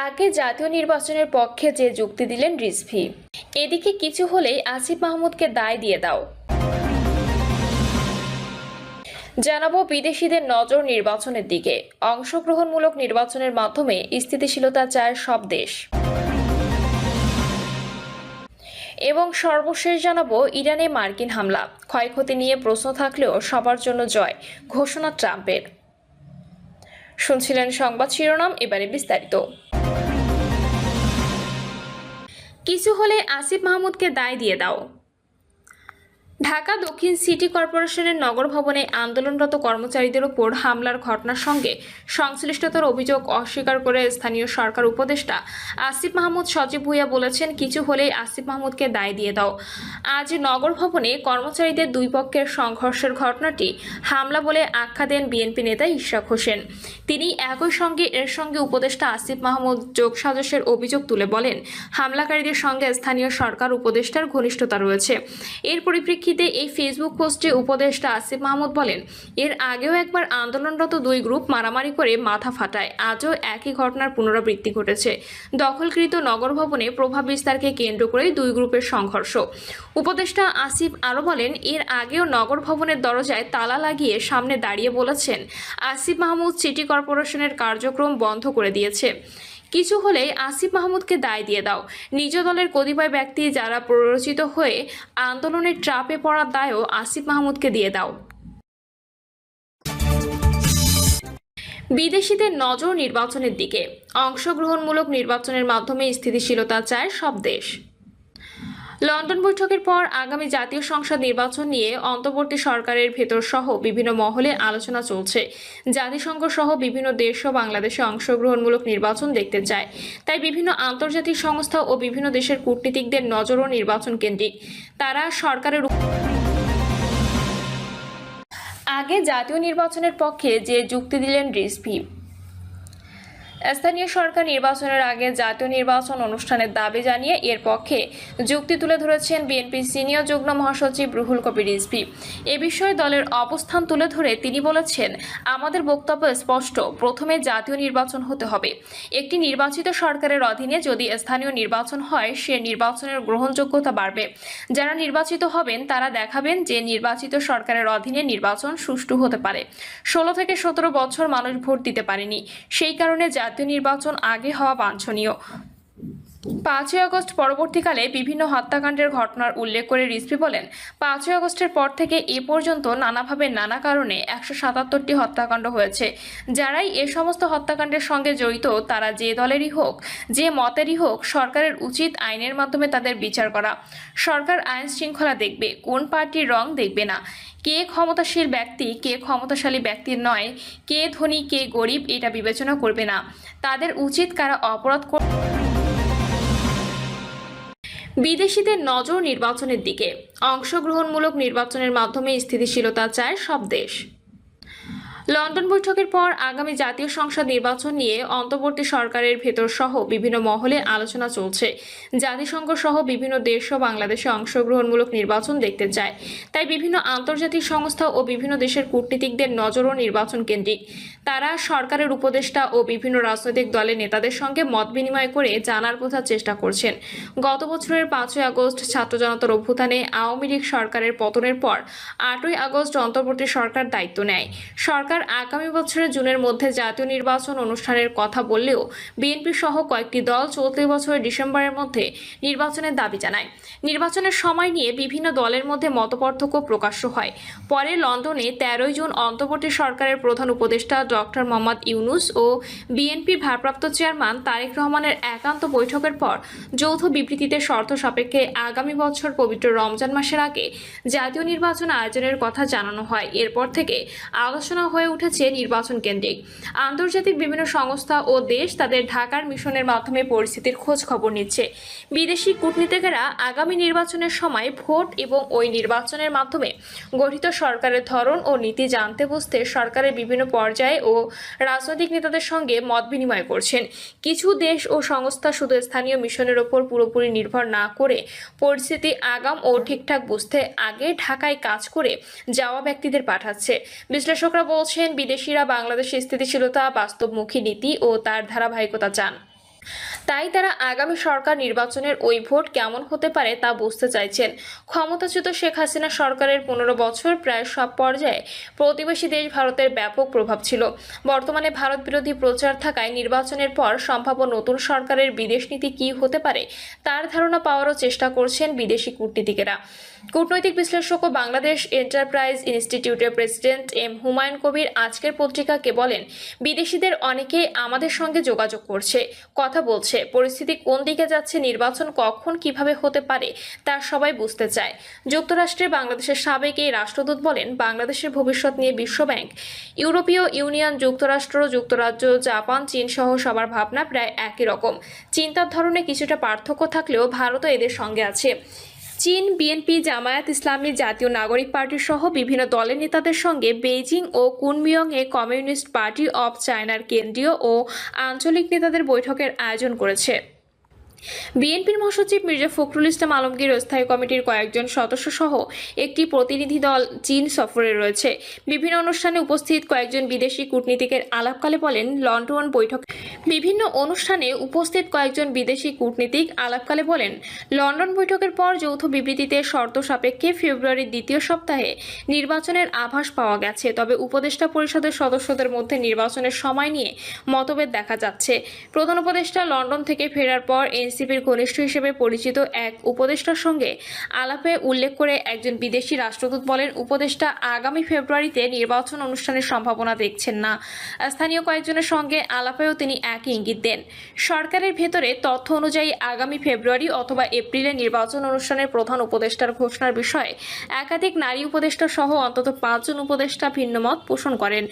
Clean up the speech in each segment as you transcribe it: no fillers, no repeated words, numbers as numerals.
আগে জাতীয় নির্বাচনের পক্ষে যে যুক্তি দিলেন রিজভী, এদিকে কিছু হলেই আসিফ মাহমুদকে দায় দিয়ে দাও। জানাবো বিদেশিদের নজর নির্বাচনের দিকে, অংশগ্রহণমূলক নির্বাচনের মাধ্যমে স্থিতিশীলতা চায় সব দেশ। এবং সর্বশেষ জানাবো ইরানে মার্কিন হামলা, ক্ষয়ক্ষতি নিয়ে প্রশ্ন থাকলেও সবার জন্য জয় ঘোষণা ট্রাম্পের। শুনছিলেন সংবাদ শিরোনাম, এবারে বিস্তারিত। কিছু হলে আসিফ মাহমুদকে দায় দিয়ে দাও। ঢাকা দক্ষিণ সিটি কর্পোরেশনের নগর ভবনে আন্দোলনরত কর্মচারীদের উপর হামলার ঘটনার সঙ্গে সংশ্লিষ্টতার অভিযোগ অস্বীকার করে স্থানীয় সরকার উপদেষ্টা আসিফ মাহমুদ সজীব ভুঁইয়া বলেছেন, কিছু হলেই আসিফ মাহমুদকে দায় দিয়ে দাও। আজ নগর ভবনে কর্মচারীদের দুই পক্ষের সংঘর্ষের ঘটনাটি হামলা বলে আখ্যা দেন বিএনপি নেতা ইশরাক হোসেন। তিনি একই সঙ্গে এর সঙ্গে উপদেষ্টা আসিফ মাহমুদ যোগসাজশের অভিযোগ তুলে বলেন, হামলাকারীদের সঙ্গে স্থানীয় সরকার উপদেষ্টার ঘনিষ্ঠতা রয়েছে। এর পরিপ্রেক্ষিতে এই ফেসবুক পোস্টে উপদেষ্টা আসিফ মাহমুদ বলেন, এর আগেও একবার আন্দোলনরত দুই গ্রুপ মারামারি করে মাথা ফাটায়, আজও একই ঘটনার পুনরাবৃত্তি ঘটেছে। দখলকৃত নগর ভবনে প্রভাব বিস্তারকে কেন্দ্র করে দুই গ্রুপের সংঘর্ষ। উপদেষ্টা আসিফ আরও বলেন, এর আগেও নগর ভবনের দরজায় তালা লাগিয়ে সামনে দাঁড়িয়ে বলেছেন, আসিফ মাহমুদ সিটি কর্পোরেশনের কার্যক্রম বন্ধ করে দিয়েছে। কিছু হলেই আসিফ মাহমুদকে দায় দিয়ে দাও। নিজ দলের কতিপয় ব্যক্তি যারা প্ররোচিত হয়ে আন্দোলনের ট্রাপে পড়ার দায়ও আসিফ মাহমুদকে দিয়ে দাও। বিদেশিদের নজর নির্বাচনের দিকে, অংশগ্রহণমূলক নির্বাচনের মাধ্যমে স্থিতিশীলতা চায় সব দেশ। লন্ডন বৈঠকের পর আগামী জাতীয় সংসদ নির্বাচন নিয়ে অন্তর্বর্তী সরকারের ভেতর সহ বিভিন্ন মহলে আলোচনা চলছে। জাতিসংঘ সহ বিভিন্ন দেশও বাংলাদেশে অংশগ্রহণমূলক নির্বাচন দেখতে চায়। তাই বিভিন্ন আন্তর্জাতিক সংস্থা ও বিভিন্ন দেশের কূটনীতিকদের নজরও নির্বাচন কেন্দ্রিক। তারা সরকারের আগে জাতীয় নির্বাচনের পক্ষে যে যুক্তি দিলেন রিজভী। স্থানীয় সরকার নির্বাচনের আগে জাতীয় নির্বাচন অনুষ্ঠানের দাবি জানিয়ে এর পক্ষে যুক্তি তুলে ধরেছেন বিএনপির সিনিয়র যুগ্ম মহাসচিব রুহুল কবির রিজভী। এ বিষয়ে দলের অবস্থান তুলে ধরে তিনি বলেছেন, আমাদের বক্তব্য স্পষ্ট, প্রথমে জাতীয় নির্বাচন হতে হবে। একটি নির্বাচিত সরকারের অধীনে যদি স্থানীয় নির্বাচন হয়, সে নির্বাচনের গ্রহণযোগ্যতা বাড়বে। যারা নির্বাচিত হবেন তারা দেখাবেন যে নির্বাচিত সরকারের অধীনে নির্বাচন সুষ্ঠু হতে পারে। 16 থেকে 17 বছর মানুষ ভোট দিতে পারেনি, সেই কারণে জাতীয় নির্বাচন আগে হওয়া বাঞ্ছনীয়। 5ই আগস্ট পরবর্তীকালে বিভিন্ন হত্যাকাণ্ডের ঘটনার উল্লেখ করে রিজভী বলেন, 5ই আগস্টের পর থেকে এ পর্যন্ত নানাভাবে নানা কারণে 177টি হত্যাকাণ্ড হয়েছে। যারাই এ সমস্ত হত্যাকাণ্ডের সঙ্গে জড়িত তারা যে দলেরই হোক, যে মতেরই হোক, সরকারের উচিত আইনের মাধ্যমে তাদের বিচার করা। সরকার আইন শৃঙ্খলা দেখবে, কোন পার্টির রং দেখবে না। কে ক্ষমতাশীল ব্যক্তি, কে ক্ষমতাশালী ব্যক্তির নয়, কে ধনী, কে গরিব, এটা বিবেচনা করবে না। তাদের উচিত কারা অপরাধ বিদেশিদের নজর নির্বাচনের দিকে, অংশগ্রহণমূলক নির্বাচনের মাধ্যমে স্থিতিশীলতা চায় সব দেশ। লন্ডন বৈঠকের পর আগামী জাতীয় সংসদ নির্বাচন নিয়ে অন্তর্বর্তী সরকারের ভেতর সহ বিভিন্ন মহলে আলোচনা চলছে। জাতিসংঘ সহ বিভিন্ন দেশও বাংলাদেশে অংশগ্রহণমূলক নির্বাচন দেখতে চায়। তাই বিভিন্ন আন্তর্জাতিক সংস্থা ও বিভিন্ন দেশের কূটনীতিকদের নজরও নির্বাচন কেন্দ্রিক। তারা সরকারের উপদেষ্টা ও বিভিন্ন রাজনৈতিক দলের নেতাদের সঙ্গে মত বিনিময় করে জানার বোঝার চেষ্টা করছেন। গত বছরের 5ই আগস্ট ছাত্র জনতার অভ্যুত্থানে আওয়ামী লীগ সরকারের পতনের পর 8ই আগস্ট অন্তর্বর্তী সরকার দায়িত্ব নেয়। সরকার আগামী বছরের জুনের মধ্যে জাতীয় নির্বাচন অনুষ্ঠানের কথা বললেও বিএনপি সহ কয়েকটি দল চলতি বছরের ডিসেম্বরের মধ্যে নির্বাচনের দাবি জানায়। নির্বাচনের সময় নিয়ে বিভিন্ন দলের মধ্যে মতপার্থক্য প্রকাশ্য হয়। পরে লন্ডনে 13ই জুন অন্তর্বর্তী সরকারের প্রধান উপদেষ্টা ডক্টর মোহাম্মদ ইউনূস ও বিএনপি ভারপ্রাপ্ত চেয়ারম্যান তারেক রহমানের একান্ত বৈঠকের পর যৌথ বিবৃতিতে শর্ত সাপেক্ষে আগামী বছর পবিত্র রমজান মাসের আগে জাতীয় নির্বাচন আয়োজনের কথা জানানো হয়। এরপর থেকে আলোচনা হয়ে উঠেছে নির্বাচন কেন্দ্রিক। আন্তর্জাতিক বিভিন্ন সংস্থা ও দেশ তাদের ঢাকার মিশনের মাধ্যমে পরিস্থিতির খোঁজ খবর নিচ্ছে। বিদেশি কূটনীতিকেরা আগামী নির্বাচনের সময় ভোট এবং ওই নির্বাচনের মাধ্যমে গঠিত সরকারের ধরন ও নীতি জানতে বুঝতে সরকারের বিভিন্ন পর্যায়ে ও রাজনৈতিক নেতাদের সঙ্গে মত বিনিময় করছেন। কিছু দেশ ও সংস্থা শুধু স্থানীয় মিশনের ওপর পুরোপুরি নির্ভর না করে পরিস্থিতি আগাম ও ঠিকঠাক বুঝতে আগে ঢাকায় কাজ করে যাওয়া ব্যক্তিদের পাঠাচ্ছে। বিশ্লেষকরা বলছেন, বিদেশিরা বাংলাদেশের স্থিতিশীলতা, বাস্তবমুখী নীতি ও তার ধারাবাহিকতা চান। তাই তারা আগামী সরকার নির্বাচনের ওই ভোট কেমন হতে পারে তা বুঝতে চাইছেন। ক্ষমতাচ্যুত শেখ হাসিনা সরকারের 15 বছর প্রায় সব পর্যায়ে প্রতিবেশী দেশ ভারতের ব্যাপক প্রভাব ছিল। বর্তমানে ভারত বিরোধী প্রচার থাকায় নির্বাচনের পর সম্ভাব্য নতুন সরকারের বিদেশ নীতি কী হতে পারে তার ধারণা পাওয়ারও চেষ্টা করছেন বিদেশি কূটনীতিকেরা। কূটনৈতিক বিশ্লেষক ও বাংলাদেশ এন্টারপ্রাইজ ইনস্টিটিউটের প্রেসিডেন্ট এম হুমায়ুন কবির আজকের পত্রিকাকে বলেন, বিদেশিদের অনেকেই আমাদের সঙ্গে যোগাযোগ করছে, কথা বলছে, পরিস্থিতি কোন দিকে যাচ্ছে, নির্বাচন কখন কিভাবে হতে পারে তা সবাই বুঝতে চায়। যুক্তরাষ্ট্রে বাংলাদেশের সাবেক এই রাষ্ট্রদূত বলেন, বাংলাদেশের ভবিষ্যৎ নিয়ে বিশ্বব্যাংক, ইউরোপীয় ইউনিয়ন, যুক্তরাষ্ট্র, যুক্তরাজ্য, জাপান, চীন সহ সবার ভাবনা প্রায় একই রকম। চিন্তার ধরনে কিছুটা পার্থক্য থাকলেও ভারতও এদের সঙ্গে আছে। চীন, বিএনপি, জামায়াত ইসলামী, জাতীয় নাগরিক পার্টি সহ বিভিন্ন দলের নেতাদের সঙ্গে বেইজিং ও কুনমিয়ংয়ে কমিউনিস্ট পার্টি অব চায়নার কেন্দ্রীয় ও আঞ্চলিক নেতাদের বৈঠকের আয়োজন করেছে। বিএনপির মহাসচিব মির্জা ফখরুল ইসলাম আলমগীর স্থায়ী কমিটির কয়েকজন সদস্য সহ একটি প্রতিনিধি দল চীন সফরে রয়েছে। বিভিন্ন অনুষ্ঠানে উপস্থিত কয়েকজন বিদেশি কূটনীতিকের আলাপকালে বলেন, লন্ডন বৈঠকের পর যৌথ বিবৃতিতে শর্ত সাপেক্ষে ফেব্রুয়ারির দ্বিতীয় সপ্তাহে নির্বাচনের আভাস পাওয়া গেছে। তবে উপদেষ্টা পরিষদের সদস্যদের মধ্যে নির্বাচনের সময় নিয়ে মতভেদ দেখা যাচ্ছে। প্রধান উপদেষ্টা লন্ডন থেকে ফেরার পর এনসিপির ঘনিষ্ঠ হিসেবে পরিচিত এক উপদেষ্টার সঙ্গে আলাপে উল্লেখ করে একজন বিদেশি রাষ্ট্রদূত বলেন, উপদেষ্টা আগামী ফেব্রুয়ারিতে নির্বাচন অনুষ্ঠানের সম্ভাবনা দেখছেন না। স্থানীয় কয়েকজনের সঙ্গে আলাপেও তিনি একই ইঙ্গিত দেন। সরকারের ভেতরে তথ্য অনুযায়ী আগামী ফেব্রুয়ারি অথবা এপ্রিলে নির্বাচন অনুষ্ঠানের প্রধান উপদেষ্টার ঘোষণার বিষয়ে একাধিক নারী উপদেষ্টা সহ অন্তত 5 জন উপদেষ্টা ভিন্নমত পোষণ করেন।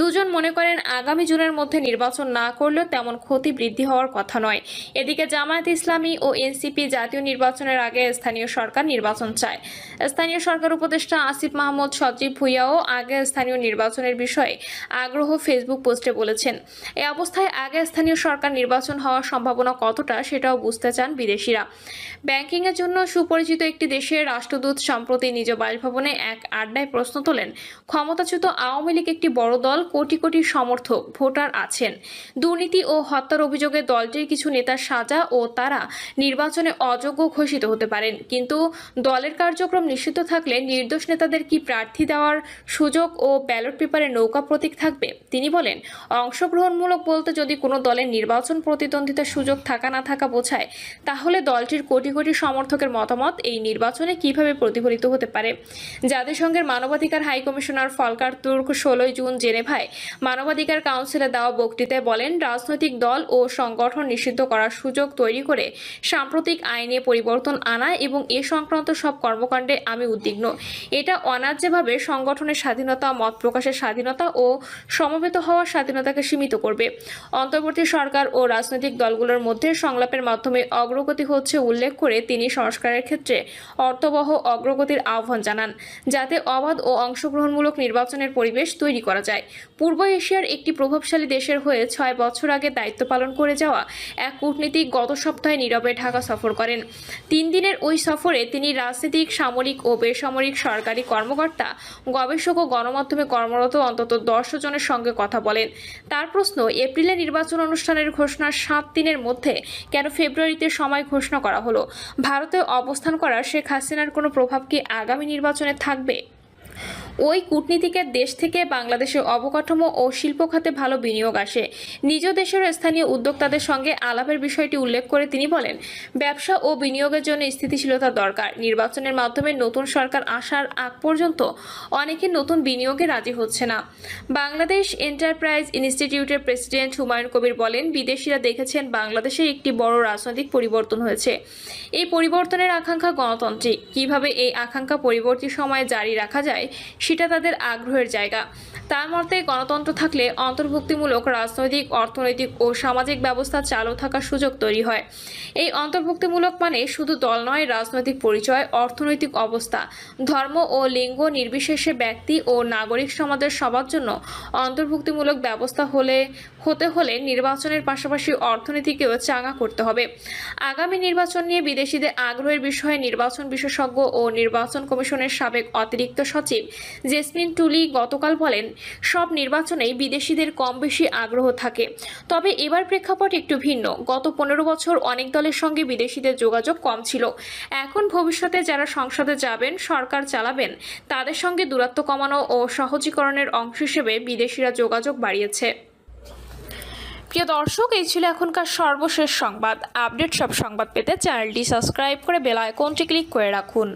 দুজন মনে করেন আগামী জুনের মধ্যে নির্বাচন না করলেও তেমন ক্ষতি বৃদ্ধি হওয়ার কথা নয়। এদিকে জামায়াত ইসলামী ও এনসিপি জাতীয় নির্বাচনের আগে স্থানীয় সরকার নির্বাচন চায়। স্থানীয় সরকার উপদেষ্টা আসিফ মাহমুদ সজীব ভুইয়াও আগে স্থানীয় নির্বাচনের বিষয়ে আগ্রহ ফেসবুক পোস্টে বলেছেন। এই অবস্থায় আগে স্থানীয় সরকার নির্বাচন হওয়ার সম্ভাবনা কতটা সেটাও বুঝতে চান বিদেশিরা। ব্যাংকিংয়ের জন্য সুপরিচিত একটি দেশের রাষ্ট্রদূত সম্প্রতি নিজ বাসভবনে এক আড্ডায় প্রশ্ন তোলেন, ক্ষমতাচ্যুত আওয়ামী লীগ একটি বড় দল, কোটি কোটি সমর্থক ভোটার আছেন। দুর্নীতি ও হত্যার অভিযোগে দলটির কিছু নেতার সাজা ও তারা নির্বাচনে অযোগ্য ঘোষিত হতে পারেন, কিন্তু দলের কার্যক্রম নিষিদ্ধ থাকলে নির্দোষ নেতাদের কি প্রার্থী দেওয়ার সুযোগ ও ব্যালট পেপারে নৌকা প্রতীক থাকবে? তিনি বলেন, অংশগ্রহণমূলক বলতে যদি কোনো দলের নির্বাচন প্রতিদ্বন্দ্বিতার সুযোগ থাকা না থাকা বোঝায়, তাহলে দলটির কোটি কোটি সমর্থকের মতামত এই নির্বাচনে কিভাবে প্রতিফলিত হতে পারে? জাতিসংঘের মানবাধিকার high commissioner Volker Turk 16 June জেনেভায় মানবাধিকার কাউন্সিলে দেওয়া বক্তৃতায় বলেন, রাজনৈতিক দল ও সংগঠন নিষিদ্ধ করার সুযোগ তৈরি করে সাম্প্রতিক আইনে পরিবর্তন আনা এবং এ সংক্রান্ত সব কর্মকাণ্ডে আমি উদ্বিগ্ন। এটা অন্যায্যভাবে সংগঠনের স্বাধীনতা, মত প্রকাশের স্বাধীনতা ও সমবেত হওয়ার স্বাধীনতাকে সীমিত করবে। অন্তর্বর্তী সরকার ও রাজনৈতিক দলগুলোর মধ্যে সংলাপের মাধ্যমে অগ্রগতি হচ্ছে উল্লেখ করে তিনি সংস্কারের ক্ষেত্রে অর্থবহ অগ্রগতির আহ্বান জানান, যাতে অবাধ ও অংশগ্রহণমূলক নির্বাচনের পরিবেশ তৈরি করা যায়। পূর্ব এশিয়ার একটি প্রভাবশালী দেশের হয়ে 6 বছর আগে দায়িত্ব পালন করে যাওয়া এক কূটনীতিক গত সপ্তাহে নীরবে ঢাকা সফর করেন। 3 দিনের ওই সফরে তিনি রাজনীতিক, সামরিক ও বেসামরিক সরকারি কর্মকর্তা, গবেষক ও গণমাধ্যমে কর্মরত অন্তত 10 জনের সঙ্গে কথা বলেন। তার প্রশ্ন, এপ্রিলে নির্বাচন অনুষ্ঠানের ঘোষণার 7 দিনের মধ্যে কেন ফেব্রুয়ারিতে সময় ঘোষণা করা হলো? ভারতে অবস্থান করা শেখ হাসিনার কোনো প্রভাব কি আগামী নির্বাচনে থাকবে? ওই কূটনীতিকের দেশ থেকে বাংলাদেশের অবকাঠামো ও শিল্প খাতে ভালো বিনিয়োগ আসে। নিজ দেশের স্থানীয় উদ্যোক্তাদের সঙ্গে আলাপের বিষয়টি উল্লেখ করে তিনি বলেন, ব্যবসা ও বিনিয়োগের জন্য স্থিতিশীলতা দরকার। নির্বাচনের মাধ্যমে নতুন সরকার আসার আগ পর্যন্ত অনেকে নতুন বিনিয়োগে রাজি হচ্ছে না। বাংলাদেশ এন্টারপ্রাইজ ইনস্টিটিউটের প্রেসিডেন্ট হুমায়ুন কবির বলেন, বিদেশিরা দেখেছেন বাংলাদেশে একটি বড় রাজনৈতিক পরিবর্তন হয়েছে। এই পরিবর্তনের আকাঙ্ক্ষা গণতান্ত্রিক। কিভাবে এই আকাঙ্ক্ষা পরবর্তী সময়ে জারি রাখা যায় সেটা তাদের আগ্রহের জায়গা। তার মতে, গণতন্ত্র থাকলে অন্তর্ভুক্তিমূলক রাজনৈতিক, অর্থনৈতিক ও সামাজিক ব্যবস্থা চালু থাকার সুযোগ তৈরি হয়। এই অন্তর্ভুক্তিমূলক মানে শুধু দল নয়, রাজনৈতিক পরিচয়, অর্থনৈতিক অবস্থা, ধর্ম ও লিঙ্গ নির্বিশেষে ব্যক্তি ও নাগরিক সমাজের সবার জন্য অন্তর্ভুক্তিমূলক ব্যবস্থা হতে হলে নির্বাচনের পাশাপাশি অর্থনীতিকেও চাঙা করতে হবে। আগামী নির্বাচন নিয়ে বিদেশিদের আগ্রহের বিষয়ে নির্বাচন বিশেষজ্ঞ ও নির্বাচন কমিশনের সাবেক অতিরিক্ত সচিব জেসমিন টুলি গতকাল বলেন, সব নির্বাচনেই বিদেশিদের কম বেশি আগ্রহ থাকে, তবে এবার প্রেক্ষাপট একটু ভিন্ন। গত 15 বছর অনেক দলের সঙ্গে বিদেশিদের যোগাযোগ কম ছিল। এখন ভবিষ্যতে যারা সংসদে যাবেন, সরকার চালাবেন, তাদের সঙ্গে দূরত্ব কমানো ও সহজীকরণের অংশ হিসেবে বিদেশিরা যোগাযোগ বাড়িয়েছে। প্রিয় দর্শক, এই ছিল এখনকার সর্বশেষ সংবাদ। আপডেট সব সংবাদ পেতে চ্যানেলটি সাবস্ক্রাইব করে বেল আইকনটি ক্লিক করে রাখুন।